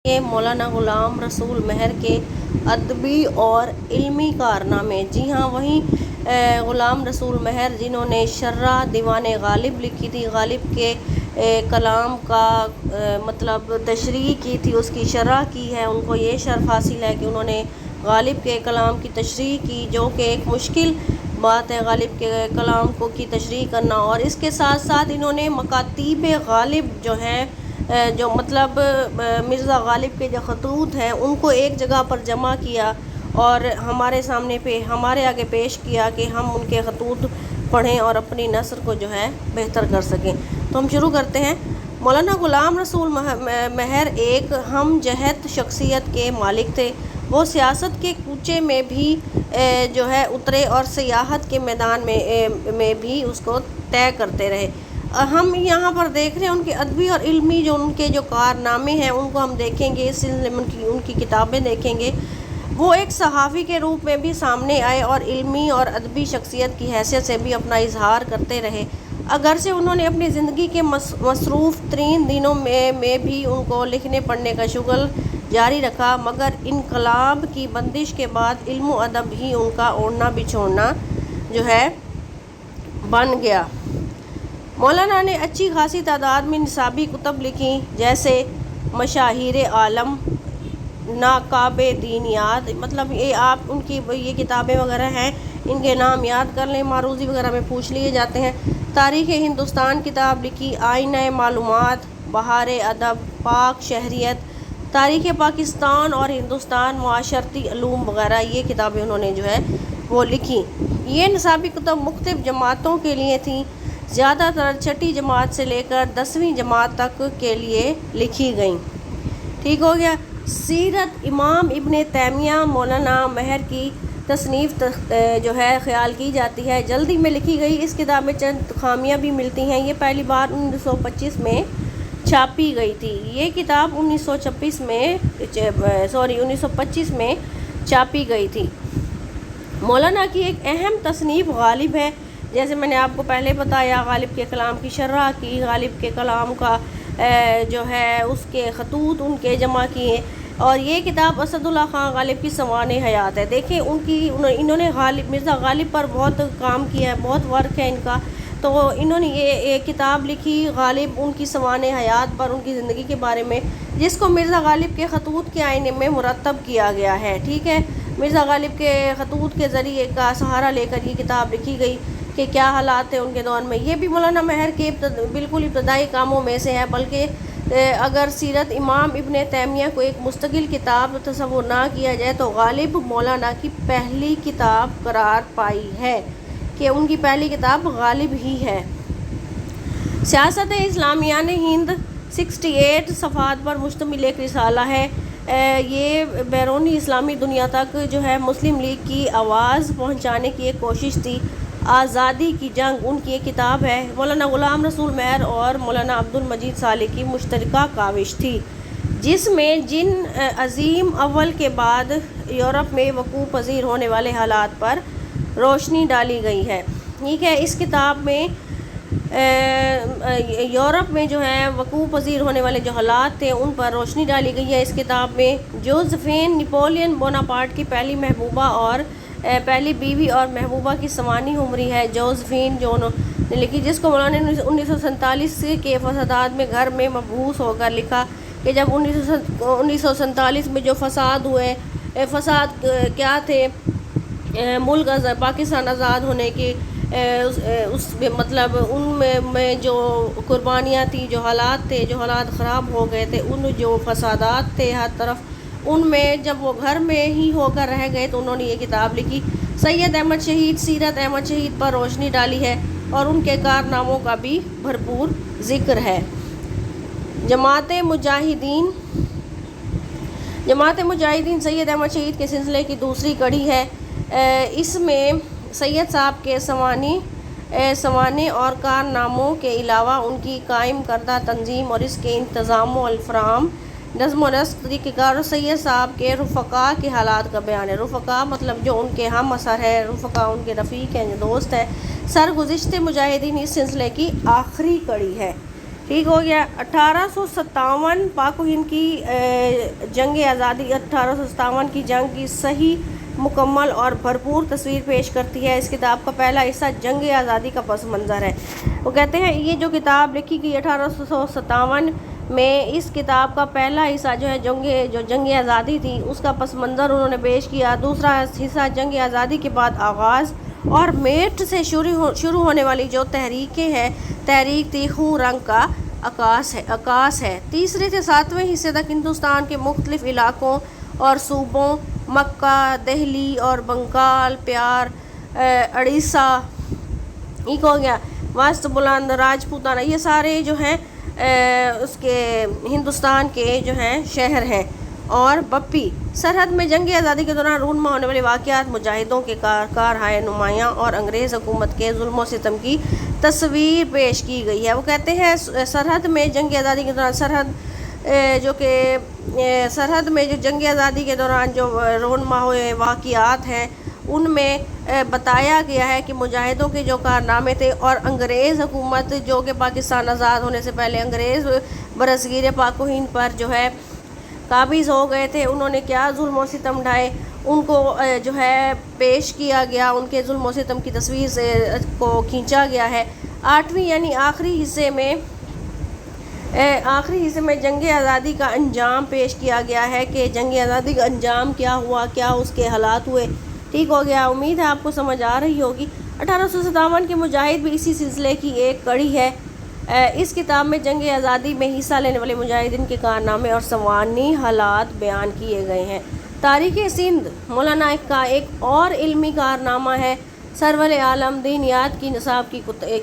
کہ مولانا غلام رسول مہر کے ادبی اور علمی کارنامے۔ جی ہاں، وہیں غلام رسول مہر جنہوں نے شرح دیوان غالب لکھی تھی، غالب کے کلام کا مطلب تشریح کی تھی، اس کی شرح کی ہے، ان کو یہ شرف حاصل ہے کہ انہوں نے غالب کے کلام کی تشریح کی، جو کہ ایک مشکل بات ہے غالب کے کلام کو کی تشریح کرنا۔ اور اس کے ساتھ ساتھ انہوں نے مکاتیب غالب جو ہیں، جو مطلب مرزا غالب کے جو خطوط ہیں ان کو ایک جگہ پر جمع کیا اور ہمارے آگے پیش کیا کہ ہم ان کے خطوط پڑھیں اور اپنی نثر کو جو ہے بہتر کر سکیں۔ تو ہم شروع کرتے ہیں۔ مولانا غلام رسول مہر ایک ہم جہت شخصیت کے مالک تھے۔ وہ سیاست کے کوچے میں بھی جو ہے اترے اور سیاحت کے میدان میں بھی اس کو طے کرتے رہے۔ ہم یہاں پر دیکھ رہے ہیں ان کے ادبی اور علمی ان کے جو کارنامے ہیں ان کو ہم دیکھیں گے، اس سلسلے میں ان کی کتابیں دیکھیں گے۔ وہ ایک صحافی کے روپ میں بھی سامنے آئے اور علمی اور ادبی شخصیت کی حیثیت سے بھی اپنا اظہار کرتے رہے۔ اگرچہ انہوں نے اپنی زندگی کے مصروف ترین دنوں میں بھی ان کو لکھنے پڑھنے کا شغل جاری رکھا، مگر انقلاب کی بندش کے بعد علم و ادب ہی ان کا اوڑھنا بچھوڑنا جو ہے بن گیا۔ مولانا نے اچھی خاصی تعداد میں نصابی کتب لکھیں، جیسے مشاہیر عالم، ناقاب دین یاد، مطلب یہ آپ ان کی یہ کتابیں وغیرہ ہیں، ان کے نام یاد کر لیں، معروضی وغیرہ میں پوچھ لیے جاتے ہیں۔ تاریخ ہندوستان کتاب لکھی، آئینہ معلومات، بہار ادب، پاک شہریت، تاریخ پاکستان اور ہندوستان، معاشرتی علوم وغیرہ یہ کتابیں انہوں نے جو ہے وہ لکھی۔ یہ نصابی کتب مختلف جماعتوں کے لیے تھیں، زیادہ تر چھٹی جماعت سے لے کر 10ویں جماعت تک کے لیے لکھی گئیں۔ ٹھیک ہو گیا۔ سیرت امام ابن تیمیہ مولانا مہر کی تصنیف جو ہے خیال کی جاتی ہے، جلدی میں لکھی گئی۔ اس کتاب میں چند خامیاں بھی ملتی ہیں۔ یہ پہلی بار 1925 میں چھاپی گئی تھی۔ یہ کتاب 1925 میں چھاپی گئی تھی۔ مولانا کی ایک اہم تصنیف غالب ہے، جیسے میں نے آپ کو پہلے بتایا، غالب کے کلام کی شرح کی، غالب کے کلام کا جو ہے اس کے خطوط ان کے جمع کیے، اور یہ کتاب اسد اللہ خان غالب کی سوانح حیات ہے۔ دیکھیں انہوں نے مرزا غالب پر بہت کام کیا ہے، بہت ورک ہے ان کا، تو انہوں نے یہ کتاب لکھی غالب ان کی سوانح حیات پر، ان کی زندگی کے بارے میں، جس کو مرزا غالب کے خطوط کے آئینے میں مرتب کیا گیا ہے۔ ٹھیک ہے، مرزا غالب کے خطوط کے ذریعے کا سہارا لے کر یہ کتاب لکھی گئی کہ کیا حالات تھے ان کے دور میں۔ یہ بھی مولانا مہر کے بالکل ابتدائی کاموں میں سے ہے، بلکہ اگر سیرت امام ابن تیمیہ کو ایک مستقل کتاب تصور نہ کیا جائے تو غالب مولانا کی پہلی کتاب قرار پائی ہے، کہ ان کی پہلی کتاب غالب ہی ہے۔ سیاست اسلامیہ نے ہند 68 صفحات پر مشتمل ایک رسالہ ہے۔ یہ بیرونی اسلامی دنیا تک جو ہے مسلم لیگ کی آواز پہنچانے کی ایک کوشش تھی۔ آزادی کی جنگ ان کی ایک کتاب ہے۔ مولانا غلام رسول مہر اور مولانا عبد المجید صالح کی مشترکہ کاوش تھی، جس میں جن عظیم اول کے بعد یورپ میں وقوع پذیر ہونے والے حالات پر روشنی ڈالی گئی ہے۔ ٹھیک ہے، اس کتاب میں یورپ میں جو ہے وقوع پذیر ہونے والے جو حالات تھے ان پر روشنی ڈالی گئی ہے۔ اس کتاب میں جوزفین نپولین بوناپارٹ کی پہلی محبوبہ اور پہلی بیوی اور محبوبہ کی سوانح عمری ہے، جوزفین جو انہوں نے لکھی، جس کو مولانا نے 1947 کے فسادات میں گھر میں مبعوث ہو کر لکھا کہ جب 1947 میں جو فساد ہوئے، فساد کیا تھے، ملک پاکستان آزاد ہونے کی اس مطلب ان میں جو قربانیاں تھیں، جو حالات تھے، جو حالات خراب ہو گئے تھے، ان جو فسادات تھے ہر طرف، ان میں جب وہ گھر میں ہی ہو کر رہ گئے تو انہوں نے یہ کتاب لکھی۔ سید احمد شہید، سیرت احمد شہید پر روشنی ڈالی ہے اور ان کے کارناموں کا بھی بھرپور ذکر ہے۔ جماعت مجاہدین سید احمد شہید کے سلسلے کی دوسری کڑی ہے۔ اس میں سید صاحب کے سوانح اور کارناموں کے علاوہ ان کی قائم کردہ تنظیم اور اس کے انتظام و الفرام، نظم و نسق، طریقہ کار اور سید صاحب کے رفقا کے حالات کا بیان ہے۔ رفقا مطلب جو ان کے ہم اثر ہے، رفقا ان کے رفیق ہیں، جو دوست ہیں۔ سرگزشت مجاہدین اس سلسلے کی آخری کڑی ہے۔ ٹھیک ہو گیا۔ 1857 پاک و ہند کی جنگ آزادی، 1857 کی جنگ کی صحیح، مکمل اور بھرپور تصویر پیش کرتی ہے۔ اس کتاب کا پہلا حصہ جنگ آزادی کا پس منظر ہے۔ وہ کہتے ہیں یہ جو کتاب لکھی گئی 1857 میں، اس کتاب کا پہلا حصہ جو ہے جنگ آزادی تھی اس کا پس منظر انہوں نے پیش کیا۔ دوسرا حصہ جنگ آزادی کے بعد آغاز اور میرٹھ سے شروع ہونے والی جو تحریکیں ہیں، تحریک تھی خون رنگ کا عکاس ہے۔ تیسرے سے ساتویں حصے تک ہندوستان کے مختلف علاقوں اور صوبوں، مکہ، دہلی اور بنگال، پیار، اڑیسہ، ایک ہو گیا وسط بلند، راجپوتانہ، یہ سارے جو ہیں اس کے ہندوستان کے جو ہیں شہر ہیں۔ اور بپی سرحد میں جنگ آزادی کے دوران رونما ہونے والے واقعات، مجاہدوں کے کارہائے نمایاں اور انگریز حکومت کے ظلم و ستم کی تصویر پیش کی گئی ہے۔ وہ کہتے ہیں سرحد میں جنگ آزادی کے دوران سرحد میں جو جنگ آزادی کے دوران جو رونما ہوئے واقعات ہیں ان میں بتایا گیا ہے کہ مجاہدوں کے جو کارنامے تھے اور انگریز حکومت جو کہ پاکستان آزاد ہونے سے پہلے انگریز برصغیر پاک و ہند پر جو ہے قابض ہو گئے تھے، انہوں نے کیا ظلم و ستم ڈھائے، ان کو جو ہے پیش کیا گیا، ان کے ظلم و ستم کی تصویر سے کو کھینچا گیا ہے۔ آٹھویں یعنی آخری حصے میں جنگ آزادی کا انجام پیش کیا گیا ہے کہ جنگ آزادی کا انجام کیا ہوا، کیا اس کے حالات ہوئے۔ ٹھیک ہو گیا، امید ہے آپ کو سمجھ آ رہی ہوگی۔ 1857 کے مجاہد بھی اسی سلسلے کی ایک کڑی ہے۔ اس کتاب میں جنگ آزادی میں حصہ لینے والے مجاہدین کے کارنامے اور سوانح حالات بیان کیے گئے ہیں۔ تاریخ سندھ مولانا کا ایک اور علمی کارنامہ ہے، سرور عالم دینیات کی نصاب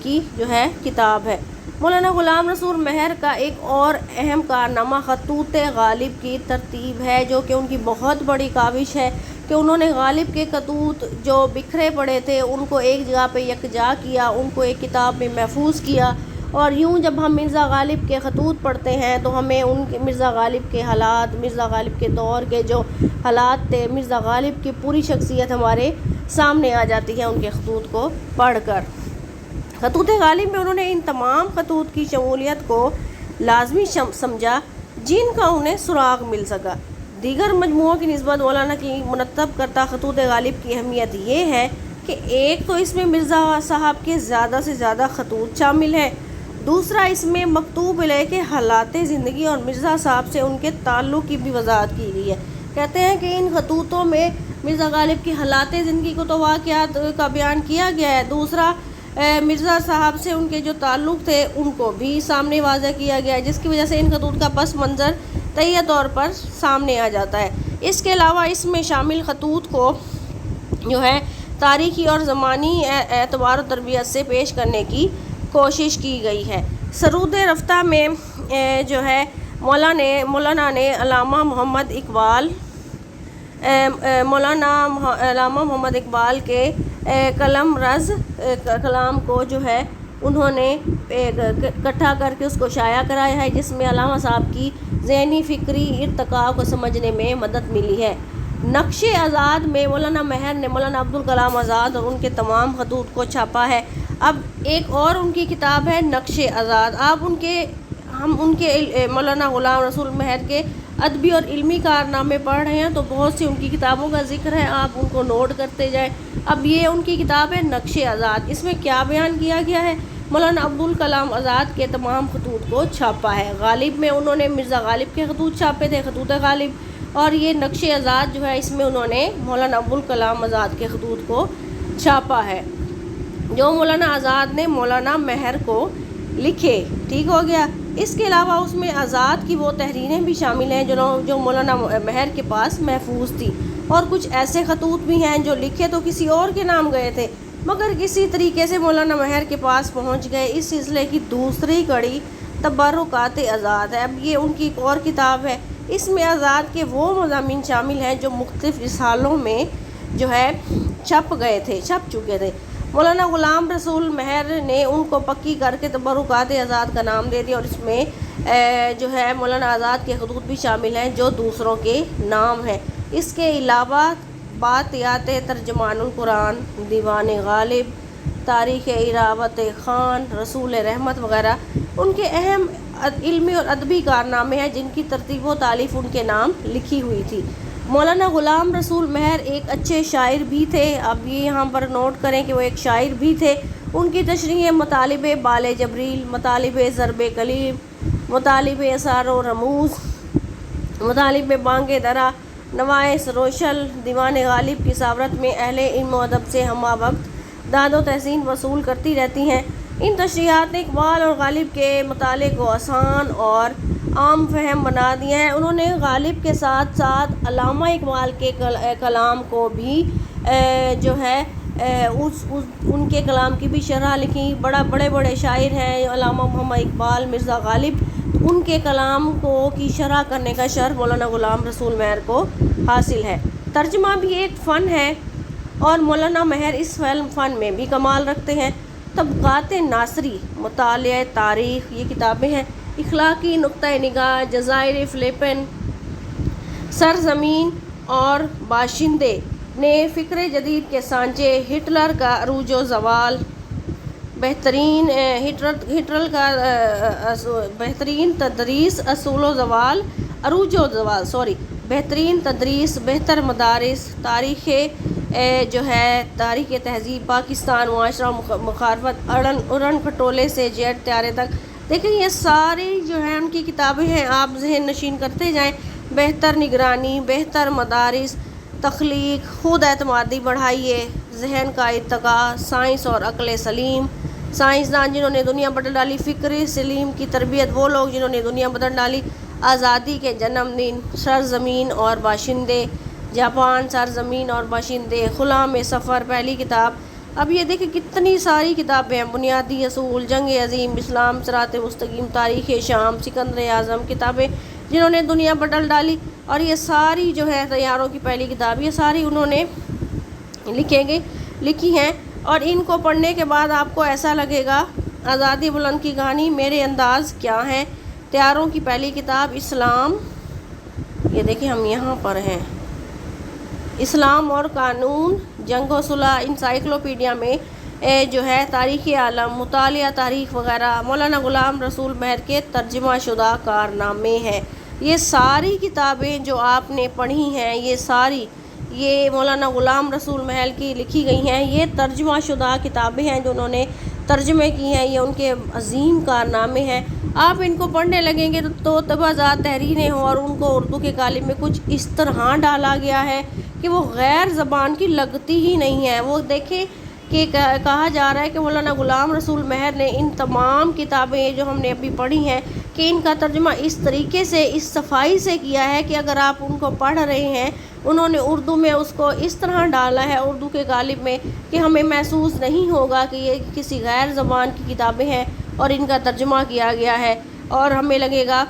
کی جو ہے کتاب ہے۔ مولانا غلام رسول مہر کا ایک اور اہم کارنامہ خطوط غالب کی ترتیب ہے، جو کہ ان کی بہت بڑی کاوش ہے کہ انہوں نے غالب کے خطوط جو بکھرے پڑے تھے ان کو ایک جگہ پہ یکجا کیا، ان کو ایک کتاب میں محفوظ کیا۔ اور یوں جب ہم مرزا غالب کے خطوط پڑھتے ہیں تو ہمیں ان کے مرزا غالب کے حالات، مرزا غالب کے دور کے جو حالات تھے، مرزا غالب کی پوری شخصیت ہمارے سامنے آ جاتی ہے ان کے خطوط کو پڑھ کر۔ خطوط غالب میں انہوں نے ان تمام خطوط کی شمولیت کو لازمی سمجھا جن کا انہیں سراغ مل سکا۔ دیگر مجموعوں کی نسبت مولانا کی منتخب کردہ خطوط غالب کی اہمیت یہ ہے کہ ایک تو اس میں مرزا صاحب کے زیادہ سے زیادہ خطوط شامل ہیں، دوسرا اس میں مکتوب علیہ کے حالات زندگی اور مرزا صاحب سے ان کے تعلق کی بھی وضاحت کی گئی ہے۔ کہتے ہیں کہ ان خطوطوں میں مرزا غالب کی حالات زندگی کو تو واقعات کا بیان کیا گیا ہے، دوسرا مرزا صاحب سے ان کے جو تعلق تھے ان کو بھی سامنے واضح کیا گیا ہے، جس کی وجہ سے ان خطوط کا پس منظر تحیہ طور پر سامنے آ جاتا ہے۔ اس کے علاوہ اس میں شامل خطوط کو جو ہے تاریخی اور زمانی اعتبار و تربیت سے پیش کرنے کی کوشش کی گئی ہے۔ سرود رفتہ میں جو ہے مولانا نے علامہ محمد اقبال کے کلام کو جو ہے انہوں نے اکٹھا کر کے اس کو شائع کرایا ہے، جس میں علامہ صاحب کی ذہنی فکری ارتقاء کو سمجھنے میں مدد ملی ہے۔ نقش آزاد میں مولانا مہر نے مولانا عبدالکلام آزاد اور ان کے تمام خطوط کو چھاپا ہے۔ اب ایک اور ان کی کتاب ہے نقش آزاد۔ ہم ان کے مولانا غلام رسول مہر کے ادبی اور علمی کارنامے پڑھ رہے ہیں تو بہت سی ان کی کتابوں کا ذکر ہے، آپ ان کو نوٹ کرتے جائیں۔ اب یہ ان کی کتاب ہے نقش آزاد۔ اس میں کیا بیان کیا گیا ہے؟ مولانا عبدالکلام آزاد کے تمام خطوط کو چھاپا ہے۔ غالب میں انہوں نے مرزا غالب کے خطوط چھاپے تھے، خطوط غالب، اور یہ نقش آزاد جو ہے اس میں انہوں نے مولانا عبدالکلام آزاد کے خطوط کو چھاپا ہے، جو مولانا آزاد نے مولانا مہر کو لکھے۔ ٹھیک ہو گیا۔ اس کے علاوہ اس میں آزاد کی وہ تحریریں بھی شامل ہیں جو مولانا مہر کے پاس محفوظ تھی، اور کچھ ایسے خطوط بھی ہیں جو لکھے تو کسی اور کے نام گئے تھے مگر کسی طریقے سے مولانا مہر کے پاس پہنچ گئے۔ اس سلسلے کی دوسری کڑی تبرکات آزاد ہے۔ اب یہ ان کی ایک اور کتاب ہے، اس میں آزاد کے وہ مضامین شامل ہیں جو مختلف رسالوں میں جو ہے چھپ چکے تھے۔ مولانا غلام رسول مہر نے ان کو پکی کر کے تبرکات آزاد کا نام دے دیا، اور اس میں جو ہے مولانا آزاد کے خطوط بھی شامل ہیں جو دوسروں کے نام ہیں۔ اس کے علاوہ باتیات ترجمان القرآن، دیوان غالب، تاریخ اراوت خان، رسول رحمت وغیرہ ان کے اہم علمی اور ادبی کارنامے ہیں جن کی ترتیب و تالیف ان کے نام لکھی ہوئی تھی۔ مولانا غلام رسول مہر ایک اچھے شاعر بھی تھے۔ اب یہ یہاں پر نوٹ کریں کہ وہ ایک شاعر بھی تھے۔ ان کی تشریح مطالب بال جبریل، مطالب ضرب کلیم، مطالب اسرار و رموز، مطالب بانگ درا، نوائے روشل، دیوان غالب کی صاورت میں اہل علم و ادب سے ہمہ وقت داد و تحسین وصول کرتی رہتی ہیں۔ ان تشریحات نے اقبال اور غالب کے مطالعے کو آسان اور عام فہم بنا دیا ہے۔ انہوں نے غالب کے ساتھ ساتھ علامہ اقبال کے کلام کو بھی ان کے کلام کی بھی شرح لکھی۔ بڑے بڑے شاعر ہیں علامہ محمد اقبال، مرزا غالب، ان کے کلام کی شرح کرنے کا شرف مولانا غلام رسول مہر کو حاصل ہے۔ ترجمہ بھی ایک فن ہے اور مولانا مہر اس فن میں بھی کمال رکھتے ہیں۔ طبقات ناصری، مطالعہ تاریخ، یہ کتابیں ہیں۔ اخلاقی نقطہ نگاہ، جزائر فلپائن، سرزمین اور باشندے نے فکر جدید کے سانچے، ہٹلر کا عروج و زوال، بہترین تدریس، اصول و زوال، عروج و زوال، بہترین تدریس، بہتر مدارس، تاریخ تہذیب، پاکستان، معاشرہ مخالفت، اڑن کھٹولے سے جیٹ طیارے تک۔ دیکھیں یہ ساری ان کی کتابیں ہیں، آپ ذہن نشین کرتے جائیں۔ بہتر نگرانی، بہتر مدارس، تخلیق، خود اعتمادی بڑھائیے، ذہن کا ارتقاء، سائنس اور عقل سلیم، سائنسدان جنہوں نے دنیا بدل ڈالی، فکر سلیم کی تربیت، وہ لوگ جنہوں نے دنیا بدل ڈالی، آزادی کے جنم دن، سرزمین اور باشندے، جاپان، سرزمین اور باشندے، خلا میں سفر، پہلی کتاب۔ اب یہ دیکھیں کتنی ساری کتابیں ہیں، بنیادی اصول، جنگ عظیم، اسلام، صراط مستقیم، تاریخ شام، سکندر اعظم، کتابیں جنہوں نے دنیا بدل ڈالی، اور یہ ساری طیاروں کی پہلی کتاب، یہ ساری انہوں نے لکھی ہیں۔ اور ان کو پڑھنے کے بعد آپ کو ایسا لگے گا آزادی بلند کی کہانی، میرے انداز کیا ہیں، طیاروں کی پہلی کتاب، اسلام، یہ دیکھیں ہم یہاں پر ہیں، اسلام اور قانون، جنگ و صلح، انسائکلوپیڈیا میں تاریخ عالم، مطالعہ تاریخ وغیرہ، مولانا غلام رسول مہر کے ترجمہ شدہ کارنامے ہیں۔ یہ ساری کتابیں جو آپ نے پڑھی ہیں، یہ مولانا غلام رسول مہر کی لکھی گئی ہیں۔ یہ ترجمہ شدہ کتابیں ہیں جو انہوں نے ترجمے کی ہیں، یہ ان کے عظیم کارنامے ہیں۔ آپ ان کو پڑھنے لگیں گے تو طبعات تحریریں ہوں، اور ان کو اردو کے قالب میں کچھ اس طرح ڈالا گیا ہے کہ وہ غیر زبان کی لگتی ہی نہیں ہے۔ وہ دیکھیں کہ کہا جا رہا ہے کہ مولانا غلام رسول مہر نے ان تمام کتابیں جو ہم نے ابھی پڑھی ہیں کہ ان کا ترجمہ اس طریقے سے، اس صفائی سے کیا ہے کہ اگر آپ ان کو پڑھ رہے ہیں، انہوں نے اردو میں اس کو اس طرح ڈالا ہے، اردو کے قالب میں، کہ ہمیں محسوس نہیں ہوگا کہ یہ کسی غیر زبان کی کتابیں ہیں اور ان کا ترجمہ کیا گیا ہے، اور ہمیں لگے گا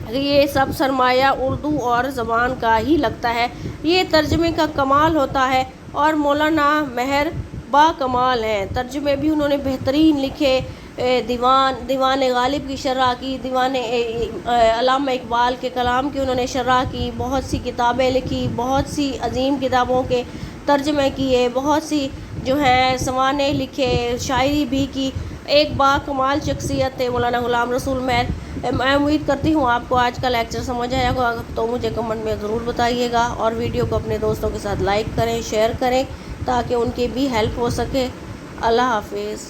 کہ یہ سب سرمایہ اردو اور زبان کا ہی لگتا ہے۔ یہ ترجمے کا کمال ہوتا ہے، اور مولانا مہر با کمال ہیں۔ ترجمے بھی انہوں نے بہترین لکھے، دیوان غالب کی شرح کی، علامہ اقبال کے کلام کی انہوں نے شرح کی، بہت سی کتابیں لکھی، بہت سی عظیم کتابوں کے ترجمے کیے، بہت سی سوانح لکھے، شاعری بھی کی۔ ایک با کمال شخصیت تھے مولانا غلام رسول مہر۔ میں امید کرتی ہوں آپ کو آج کا لیکچر سمجھ آیا ہوگا، تو مجھے کمنٹ میں ضرور بتائیے گا، اور ویڈیو کو اپنے دوستوں کے ساتھ لائک کریں، شیئر کریں، تاکہ ان کی بھی ہیلپ ہو سکے۔ اللہ حافظ۔